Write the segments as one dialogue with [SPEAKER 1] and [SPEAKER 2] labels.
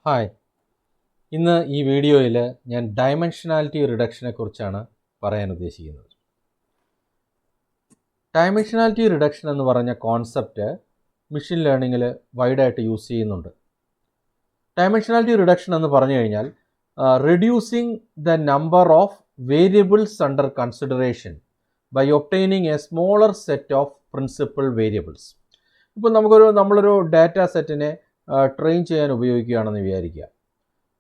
[SPEAKER 1] Hi, ഇന്ന് ഈ വീഡിയോയിൽ ഞാൻ ഡയമെൻഷനാലിറ്റി റിഡക്ഷനെ കുറിച്ചാണ് പറയാൻ ഉദ്ദേശിക്കുന്നത്. ഡയമെൻഷനാലിറ്റി റിഡക്ഷൻ എന്ന് പറഞ്ഞ കോൺസെപ്റ്റ് മെഷീൻ ലേണിങ്ങിൽ വൈഡായിട്ട് യൂസ് ചെയ്യുന്നുണ്ട്. ഡയമെൻഷനാലിറ്റി റിഡക്ഷൻ എന്ന് പറഞ്ഞു കഴിഞ്ഞാൽ reducing the number of variables under consideration by obtaining a smaller set of principal variables. ഇപ്പോൾ നമ്മളൊരു ഡാറ്റ സെറ്റിനെ ട്രെയിൻ ചെയ്യാൻ ഉപയോഗിക്കുകയാണെന്ന് വിചാരിക്കുക.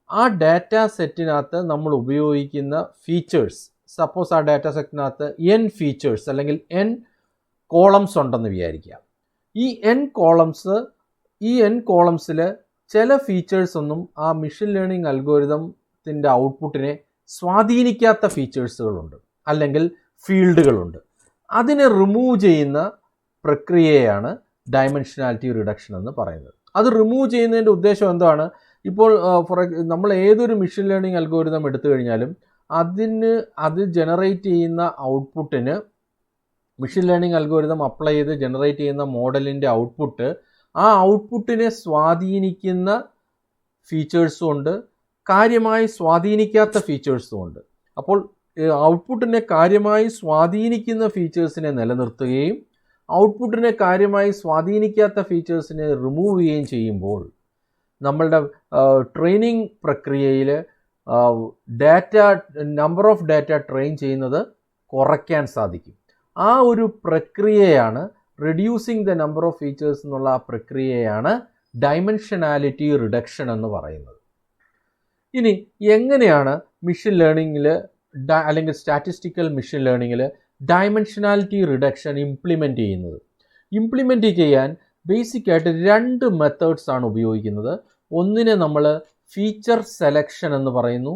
[SPEAKER 1] ആ ഡാറ്റ സെറ്റിനകത്ത് നമ്മൾ ഉപയോഗിക്കുന്ന ഫീച്ചേഴ്സ്, സപ്പോസ് ആ ഡാറ്റ സെറ്റിനകത്ത് n ഫീച്ചേഴ്സ് അല്ലെങ്കിൽ n കോളംസ് ഉണ്ടെന്ന് വിചാരിക്കുക. ഈ n കോളംസിൽ ചില ഫീച്ചേഴ്സ് ഒന്നും ആ മെഷീൻ ലേണിംഗ് അൽഗോരിതത്തിൻ്റെ ഔട്ട്പുട്ടിനെ സ്വാധീനിക്കാത്ത ഫീച്ചേഴ്സുകളുണ്ട് അല്ലെങ്കിൽ ഫീൽഡുകളുണ്ട്. അതിനെ റിമൂവ് ചെയ്യുന്ന പ്രക്രിയയാണ് ഡയമെൻഷനാലിറ്റി റിഡക്ഷൻ എന്ന് പറയുന്നത്. അത് റിമൂവ് ചെയ്യുന്നതിൻ്റെ ഉദ്ദേശം എന്താണ്? ഇപ്പോൾ നമ്മൾ ഏതൊരു മെഷീൻ ലേണിംഗ് അൽഗോരിതം എടുത്തു കഴിഞ്ഞാലും അത് ജനറേറ്റ് ചെയ്യുന്ന ഔട്ട്പുട്ടിന്, മെഷീൻ ലേണിംഗ് അൽഗോരിതം അപ്ലൈ ചെയ്ത് ജനറേറ്റ് ചെയ്യുന്ന മോഡലിൻ്റെ ഔട്ട്പുട്ട്, ആ ഔട്ട്പുട്ടിനെ സ്വാധീനിക്കുന്ന ഫീച്ചേഴ്സും ഉണ്ട്, കാര്യമായി സ്വാധീനിക്കാത്ത ഫീച്ചേഴ്സും ഉണ്ട്. അപ്പോൾ ഔട്ട്പുട്ടിനെ കാര്യമായി സ്വാധീനിക്കുന്ന ഫീച്ചേഴ്സിനെ നിലനിർത്തുകയും ഔട്ട്പുട്ടിനെ കാര്യമായി സ്വാധീനിക്കാത്ത ഫീച്ചേഴ്സിനെ റിമൂവ് ചെയ്യുകയും ചെയ്യുമ്പോൾ നമ്മളുടെ ട്രെയിനിങ് പ്രക്രിയയിൽ നമ്പർ ഓഫ് ഡാറ്റ ട്രെയിൻ ചെയ്യുന്നത് കുറയ്ക്കാൻ സാധിക്കും. ആ ഒരു പ്രക്രിയയാണ് reducing the number of features എന്നുള്ള ആ പ്രക്രിയയാണ് ഡയമെൻഷനാലിറ്റി റിഡക്ഷൻ എന്ന് പറയുന്നത്. ഇനി എങ്ങനെയാണ് മെഷീൻ ലേണിങ്ങിൽ അല്ലെങ്കിൽ സ്റ്റാറ്റിസ്റ്റിക്കൽ മെഷീൻ ലേണിങ്ങിൽ ഡയമെൻഷനാലിറ്റി റിഡക്ഷൻ ഇംപ്ലിമെൻറ്റ് ചെയ്യാൻ ബേസിക്കായിട്ട് 2 മെത്തേഡ്സ് ആണ് ഉപയോഗിക്കുന്നത്. ഒന്നിനെ നമ്മൾ ഫീച്ചർ സെലക്ഷൻ എന്ന് പറയുന്നു,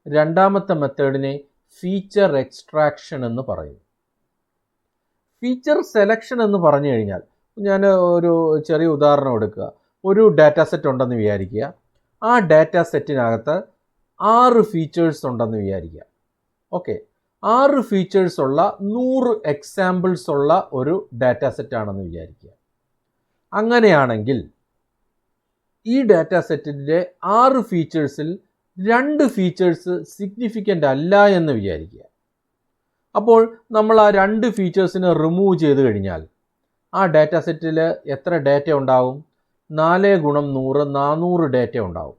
[SPEAKER 1] രണ്ടാമത്തെ മെത്തേഡിനെ ഫീച്ചർ എക്സ്ട്രാക്ഷൻ എന്ന് പറയുന്നു. ഫീച്ചർ സെലക്ഷൻ എന്ന് പറഞ്ഞു കഴിഞ്ഞാൽ, ഞാൻ ഒരു ചെറിയ ഉദാഹരണം എടുക്കുക. ഒരു ഡാറ്റ സെറ്റ് ഉണ്ടെന്ന് വിചാരിക്കുക. ആ ഡാറ്റ സെറ്റിനകത്ത് 6 ഫീച്ചേഴ്സ് ഉണ്ടെന്ന് വിചാരിക്കുക. ഓക്കെ, 6 ഫീച്ചേഴ്സ് ഉള്ള 100 എക്സാമ്പിൾസ് ഉള്ള ഒരു ഡാറ്റ സെറ്റ് ആണെന്ന് വിചാരിക്കുക. അങ്ങനെയാണെങ്കിൽ ഈ ഡാറ്റ സെറ്റിൻ്റെ 6 ഫീച്ചേഴ്സിൽ 2 ഫീച്ചേഴ്സ് സിഗ്നിഫിക്കൻ്റ് അല്ല എന്ന് വിചാരിക്കുക. അപ്പോൾ നമ്മൾ ആ 2 ഫീച്ചേഴ്സിനെ റിമൂവ് ചെയ്ത് കഴിഞ്ഞാൽ ആ ഡാറ്റ സെറ്റിൽ എത്ര ഡാറ്റ ഉണ്ടാവും? 4 × 100 400 ഡാറ്റ ഉണ്ടാവും.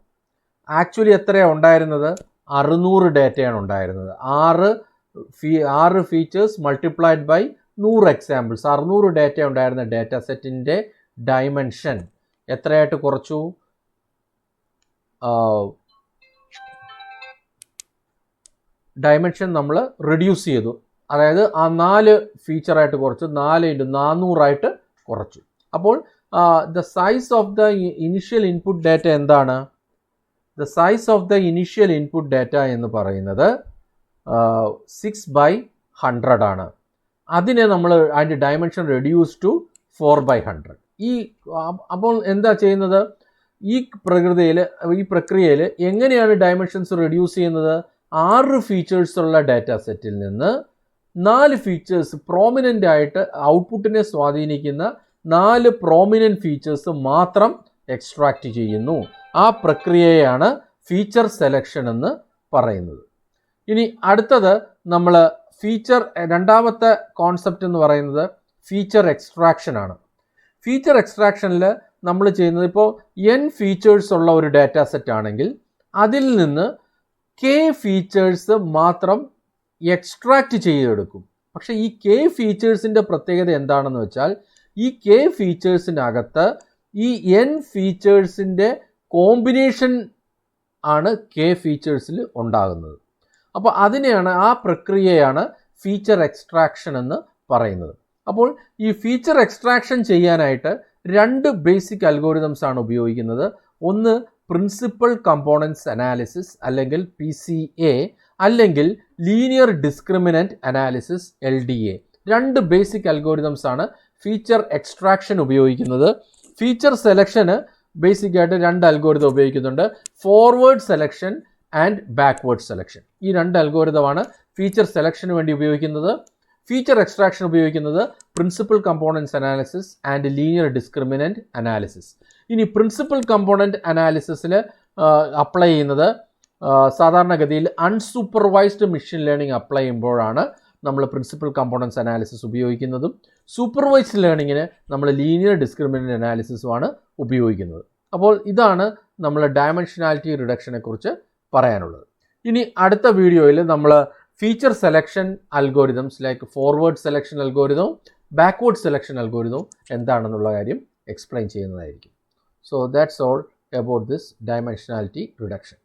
[SPEAKER 1] ആക്ച്വലി എത്രയാണ് ഉണ്ടായിരുന്നത്? 600 ഡാറ്റയാണ് ഉണ്ടായിരുന്നത്. 6 features multiplied by 100 examples, 600 data ഉണ്ടായിരുന്ന ഡാറ്റ സെറ്റിൻ്റെ ഡയമെൻഷൻ എത്രയായിട്ട് കുറച്ചു? ഡയമെൻഷൻ നമ്മൾ റിഡ്യൂസ് ചെയ്തു. അതായത് ആ 4 ഫീച്ചറായിട്ട് കുറച്ച് 4 × 400 ആയിട്ട് കുറച്ചു. അപ്പോൾ the size of the initial input data എന്താണ്? The size of the initial input data എന്ന് പറയുന്നത് 6/100 ആണ്. അതിനെ നമ്മൾ അതിൻ്റെ ഡയമെൻഷൻ റെഡ്യൂസ് ടു 4/100. അപ്പോൾ എന്താ ചെയ്യുന്നത്? ഈ പ്രക്രിയയിൽ എങ്ങനെയാണ് ഡയമെൻഷൻസ് റെഡ്യൂസ് ചെയ്യുന്നത്? 6 ഫീച്ചേഴ്സ് ഉള്ള ഡാറ്റ സെറ്റിൽ നിന്ന് 4 ഫീച്ചേഴ്സ് പ്രോമിനൻ്റ് ആയിട്ട് ഔട്ട്പുട്ടിനെ സ്വാധീനിക്കുന്ന 4 പ്രോമിനൻ്റ് ഫീച്ചേഴ്സ് മാത്രം എക്സ്ട്രാക്റ്റ് ചെയ്യുന്നു. ആ പ്രക്രിയയാണ് ഫീച്ചർ സെലക്ഷൻ എന്ന് പറയുന്നത്. ഇനി അടുത്തത് നമ്മൾ രണ്ടാമത്തെ കോൺസെപ്റ്റ് എന്ന് പറയുന്നത് ഫീച്ചർ എക്സ്ട്രാക്ഷൻ ആണ്. ഫീച്ചർ എക്സ്ട്രാക്ഷനിൽ നമ്മൾ ചെയ്യുന്നത്, ഇപ്പോൾ n ഫീച്ചേഴ്സ് ഉള്ള ഒരു ഡാറ്റ സെറ്റ് ആണെങ്കിൽ അതിൽ നിന്ന് k ഫീച്ചേഴ്സ് മാത്രം എക്സ്ട്രാക്റ്റ് ചെയ്തെടുക്കും. പക്ഷേ ഈ k ഫീച്ചേഴ്സിൻ്റെ പ്രത്യേകത എന്താണെന്ന് വെച്ചാൽ, ഈ k ഫീച്ചേഴ്സിനകത്ത് ഈ n ഫീച്ചേഴ്സിൻ്റെ കോമ്പിനേഷൻ ആണ് k ഫീച്ചേഴ്സിൽ ഉണ്ടാകുന്നത്. അപ്പോൾ ആ പ്രക്രിയയാണ് ഫീച്ചർ എക്സ്ട്രാക്ഷൻ എന്ന് പറയുന്നത്. അപ്പോൾ ഈ ഫീച്ചർ എക്സ്ട്രാക്ഷൻ ചെയ്യാനായിട്ട് 2 ബേസിക് അൽഗോരിതംസ് ആണ് ഉപയോഗിക്കുന്നത്. ഒന്ന് പ്രിൻസിപ്പൽ കമ്പോണൻസ് അനാലിസിസ് അല്ലെങ്കിൽ PCA, അല്ലെങ്കിൽ linear discriminant analysis LDA. 2 basic algorithms ആണ് ഫീച്ചർ എക്സ്ട്രാക്ഷൻ ഉപയോഗിക്കുന്നത്. ഫീച്ചർ സെലക്ഷന് ബേസിക്കായിട്ട് 2 അൽഗോരിതം ഉപയോഗിക്കുന്നുണ്ട്, forward selection and backward selection. ഈ 2 അൽഗോരിതമാണ് ഫീച്ചർ സെലക്ഷന് വേണ്ടി ഉപയോഗിക്കുന്നത്. ഫീച്ചർ എക്സ്ട്രാക്ഷൻ ഉപയോഗിക്കുന്നത് principal components analysis and linear discriminant analysis. ഇനി പ്രിൻസിപ്പൽ കമ്പോണൻറ്റ് അനാലിസിസിൽ അപ്ലൈ ചെയ്യുന്നത് സാധാരണഗതിയിൽ അൺസൂപ്പർവൈസ്ഡ് മെഷീൻ ലേണിംഗ് അപ്ലൈ ചെയ്യുമ്പോഴാണ് നമ്മൾ പ്രിൻസിപ്പൽ കമ്പോണൻസ് അനാലിസിസ് ഉപയോഗിക്കുന്നതും സൂപ്പർവൈസ്ഡ് ലേണിങ്ങിന് നമ്മൾ ലീനിയർ ഡിസ്ക്രിമിനൻ്റ് അനാലിസിസുമാണ് ഉപയോഗിക്കുന്നത്. അപ്പോൾ ഇതാണ് നമ്മൾ ഡയമെൻഷനാലിറ്റി റിഡക്ഷനെ കുറിച്ച് പറയാനുള്ളത്. ഇനി അടുത്ത വീഡിയോയിൽ നമ്മൾ feature selection algorithms like forward selection അൽഗോരിതവും ബാക്ക്വേർഡ് സെലക്ഷൻ അൽഗോരിതവും എന്താണെന്നുള്ള കാര്യം എക്സ്പ്ലെയിൻ ചെയ്യുന്നതായിരിക്കും. So that's all about this dimensionality reduction.